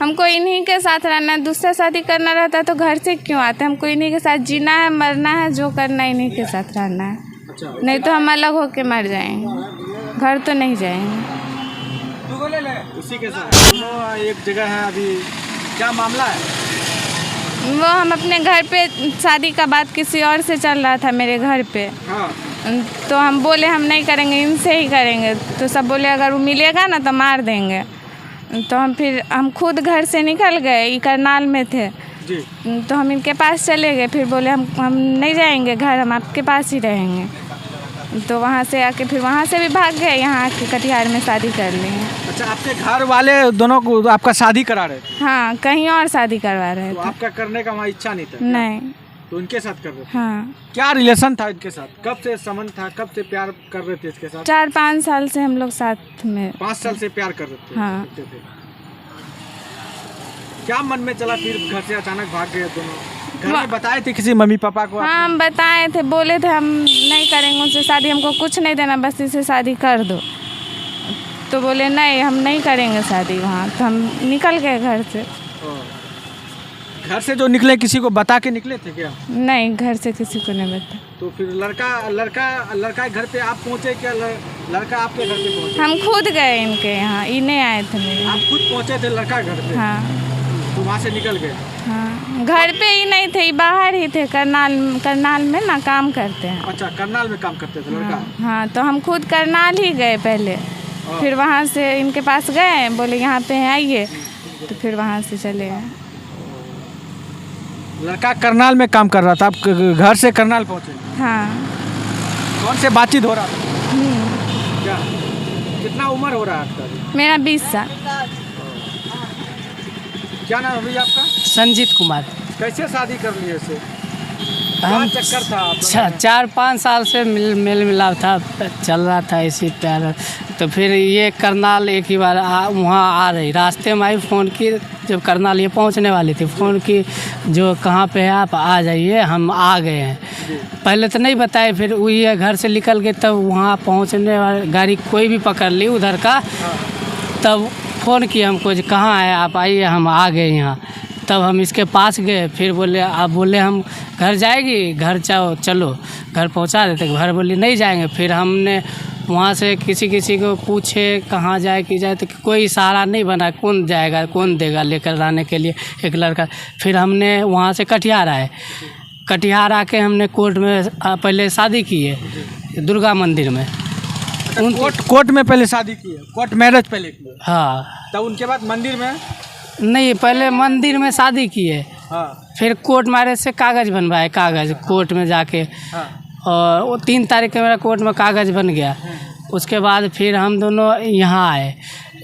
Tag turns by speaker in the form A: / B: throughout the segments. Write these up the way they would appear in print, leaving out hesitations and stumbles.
A: हमको इन्हीं के साथ रहना है, दूसरा शादी करना रहता तो घर से क्यों आते। हमको इन्हीं के साथ जीना है, मरना है, जो करना है इन्हीं के साथ रहना है।
B: अच्छा,
A: नहीं तो हम अलग होके मर जाएंगे, घर तो नहीं जाएंगे।
B: उसी के साथ दोनों एक जगह है। अभी क्या मामला है?
A: वो हम अपने घर पे शादी का बात किसी और से चल रहा था मेरे घर पे।
B: हाँ।
A: तो हम बोले हम नहीं करेंगे, इनसे ही करेंगे। तो सब बोले अगर वो मिलेगा ना तो मार देंगे। तो हम खुद घर से निकल गए, ये करनाल में थे
B: जी।
A: तो हम इनके पास चले गए। फिर बोले हम नहीं जाएंगे घर, हम आपके पास ही रहेंगे। तो वहाँ से आके फिर वहाँ से भी भाग गए, यहाँ आके कटिहार में शादी कर ली।
B: अच्छा, आपके घर वाले दोनों को आपका शादी करा रहे थे?
A: हाँ, कहीं और शादी करवा रहे
B: तो
A: थे।
B: आपका करने का वहाँ इच्छा नहीं था?
A: नहीं।
B: तो उनके साथ कर रहे थे?
A: हाँ।
B: क्या रिलेशन था इनके साथ? कब से संबंध था? कब से प्यार कर रहे थे इसके साथ?
A: 4-5 साल से हम लोग साथ में।
B: 5 साल से प्यार कर रहे थे?
A: हाँ।
B: थे। क्या मन में चला फिर घर से अचानक भाग गए दोनों? घर में बताए थे किसी मम्मी पापा को?
A: हाँ, हम बताए थे, बोले थे हम नहीं करेंगे उनसे शादी, हमको कुछ नहीं देना, बस इससे शादी कर दो। तो बोले नहीं हम नहीं करेंगे शादी वहाँ। तो हम निकल गए घर से।
B: घर से जो निकले किसी को बता के निकले थे क्या?
A: नहीं, घर से किसी को नहीं बता।
B: तो फिर लड़का घर पे आप पहुँचे क्या? लड़का आपके घर पे पहुँचे?
A: हम खुद गए इनके यहाँ, इन्हें आए थे मेरे।
B: आप खुद पहुँचे थे लड़का घर पे?
A: हाँ।
B: तो वहाँ से निकल गए?
A: हाँ, घर पे ही नहीं थे, बाहर ही थे। करनाल में ना काम करते हैं।
B: अच्छा, करनाल में काम करते थे लड़का?
A: हाँ, तो हम खुद करनाल ही गए पहले। फिर वहाँ से इनके पास गए, बोले यहाँ पे हैं आइए, तो फिर वहाँ से चले गए।
B: लड़का करनाल में काम कर रहा था, आप घर से करनाल पहुँचे?
A: हाँ।
B: कौन से बातचीत हो रहा था? क्या कितना उम्र हो रहा है आपका?
A: मेरा 20 साल।
B: क्या नाम है भैया आपका?
C: संजीत कुमार।
B: कैसे शादी कर लिए इसे?
C: हम
B: क्या चक्कर था आप लोगों में?
C: 4-5 साल से मेल मिलाप था, चल रहा था इसी प्यार। तो फिर ये करनाल एक ही बार वहाँ आ रही, रास्ते में आई, फ़ोन की, जब करनाल ये पहुँचने वाली थी, फ़ोन की जो कहाँ पे है आप आ जाइए, हम आ गए हैं। पहले तो नहीं बताए, फिर वही घर से निकल गए, तब वहाँ पहुँचने वाली गाड़ी कोई भी पकड़ ली उधर का, तब फ़ोन किया हमको जो कहाँ है आप आइए, हम आ गए यहाँ। तब हम इसके पास गए, फिर बोले आप बोले हम घर जाएगी, घर चलो घर पहुंचा देते। घर बोली नहीं जाएंगे। फिर हमने वहाँ से किसी को पूछे कहाँ जाए कि जाए, तो कोई सहारा नहीं बना, कौन जाएगा, कौन देगा लेकर लाने के लिए एक लड़का। फिर हमने वहाँ से कटिहार आए, कटिहार आके हमने कोर्ट में पहले शादी की है दुर्गा मंदिर में।
B: कोर्ट में पहले शादी की है? कोर्ट मैरिज पहले की है?
C: हाँ।
B: तब उनके बाद मंदिर में?
C: नहीं, पहले मंदिर में शादी की है।
B: हाँ।
C: फिर कोर्ट मैरिज से कागज़ बनवाए, कागज़ कोर्ट में जाके।
B: हाँ।
C: और वो 3 तारीख के मेरा कोर्ट में कागज़ बन गया। उसके बाद फिर हम दोनों यहाँ आए,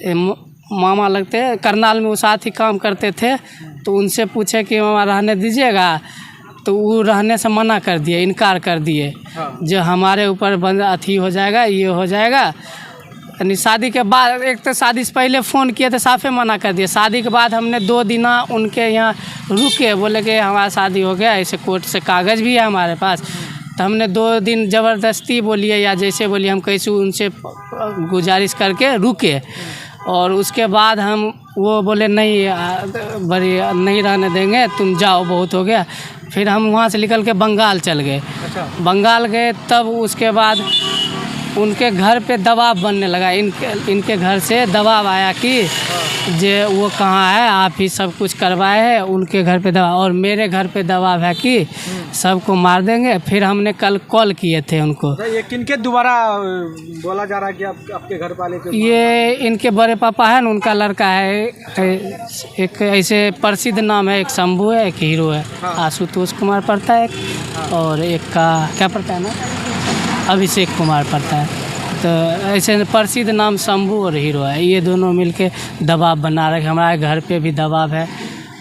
C: मामा लगते हैं करनाल में, वो साथ ही काम करते थे। तो उनसे पूछे कि मामा रहने दीजिएगा, तो वो रहने से मना कर दिए, इनकार कर दिए।
B: हाँ।
C: जो हमारे ऊपर बंद अथी हो जाएगा, ये हो जाएगा। यानी शादी के बाद, एक तो शादी से पहले फ़ोन किए तो साफे मना कर दिए। शादी के बाद हमने 2 दिन उनके यहाँ रुके, बोले कि हमारा शादी हो गया, ऐसे कोर्ट से कागज़ भी है हमारे पास। तो हमने 2 दिन ज़बरदस्ती बोलिए या जैसे बोलिए, हम कैसे उनसे गुजारिश करके रुके। और उसके बाद हम वो बोले नहीं बड़ी नहीं रहने देंगे, तुम जाओ, बहुत हो गया। फिर हम वहाँ से निकल के बंगाल चल गए।
B: अच्छा।
C: बंगाल गए, तब उसके बाद उनके घर पे दबाव बनने लगा, इनके घर से दबाव आया कि जे वो कहाँ है, आप ही सब कुछ करवाए हैं। उनके घर पे दबाव, और मेरे घर पे दबाव है कि सबको मार देंगे। फिर हमने कल कॉल किए थे उनको।
B: ये किनके दोबारा बोला जा रहा है कि आपके घर वाले को?
C: ये इनके बड़े पापा है ना, उनका लड़का है, एक ऐसे प्रसिद्ध नाम है, एक शंभू है, एक हीरो है।
B: हाँ।
C: आशुतोष कुमार पड़ता है एक, और एक का क्या पड़ता है ना, अभिषेक कुमार पड़ता है। तो ऐसे प्रसिद्ध नाम शंभू और हीरो है, ये दोनों मिलके दबाव बना रहे। हमारे घर पे भी दबाव है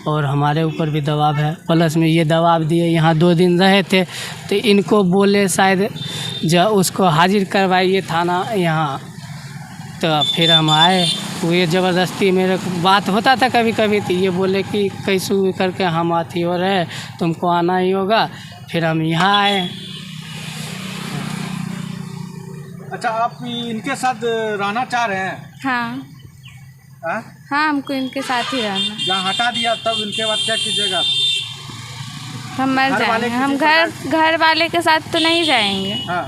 C: और हमारे ऊपर भी दबाव है, प्लस में ये दबाव दिए। यहाँ 2 दिन रहे थे तो इनको बोले शायद जो उसको हाजिर करवाइए थाना यहाँ। तो फिर हम आए, वो ये ज़बरदस्ती मेरे को बात होता था कभी कभी, तो ये बोले कि कैसे भी करके हम आती हो रहे, तुमको आना ही होगा। फिर हम यहाँ आए।
B: अच्छा, आप इनके साथ रहना चाह रहे हैं?
A: हाँ।
B: हाँ?
A: हाँ, हमको इनके साथ ही रहना।
B: जहाँ हटा दिया तब इनके बाद क्या कीजिएगा?
A: हम मर
B: घर वाले
A: जाएंगे, हम
B: किसी
A: घर वाले के साथ तो नहीं जाएंगे।
B: हाँ,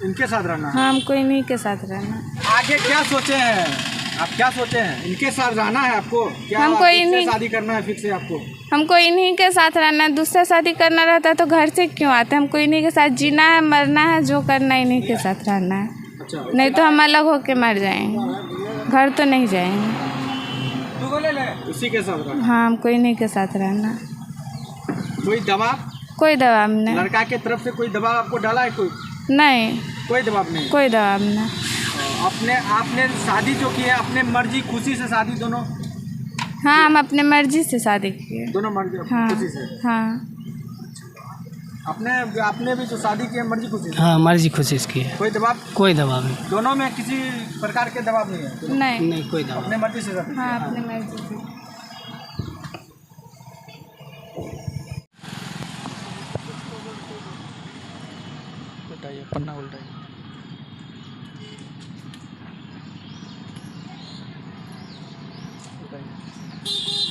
B: इनके साथ रहना है।
A: हाँ, हमको इन्हीं के साथ रहना।
B: आगे क्या सोचे हैं आप? क्या सोचे हैं? इनके साथ रहना है आपको? क्या
A: हमको
B: इससे
A: इन्हीं-
B: शादी करना है फिक्स है आपको?
A: हमको इन्हीं के साथ रहना है। दूसरा शादी करना रहता तो घर से क्यों आते? हमको इन्हीं के साथ जीना है, मरना है, जो करना है इन्हीं के साथ रहना है।
B: अच्छा,
A: नहीं तो हम अलग होके मर जाएंगे, घर तो नहीं जाएंगे।
B: उसी के साथ रहना।
A: हाँ, हमको इन्हीं के साथ रहना है।
B: कोई दबाव?
A: कोई दबाव नहीं।
B: लड़का के तरफ से कोई दबाव आपको डाला है?
A: नहीं,
B: कोई दबाव नहीं।
A: कोई दबाव नहीं।
B: आपने शादी जो की है अपने मर्जी खुशी से शादी दोनों?
A: हाँ, हम अपने मर्जी से शादी किए।
B: दोनों मर्जी
A: हाँ
B: खुशी से?
A: हाँ।
B: आपने भी जो शादी की है मर्जी खुशी से?
C: हाँ, मर्जी खुशी की है,
B: कोई दबाव?
C: कोई दबाव नहीं।
B: दोनों में किसी प्रकार के दबाव नहीं है?
A: नहीं,
C: नहीं, कोई दबाव
B: अपने मर्जी से शादी?
A: हाँ, अपने मर्जी से।
B: उल्टाइए, पन्ना उल्टाइए। उल्टाइए।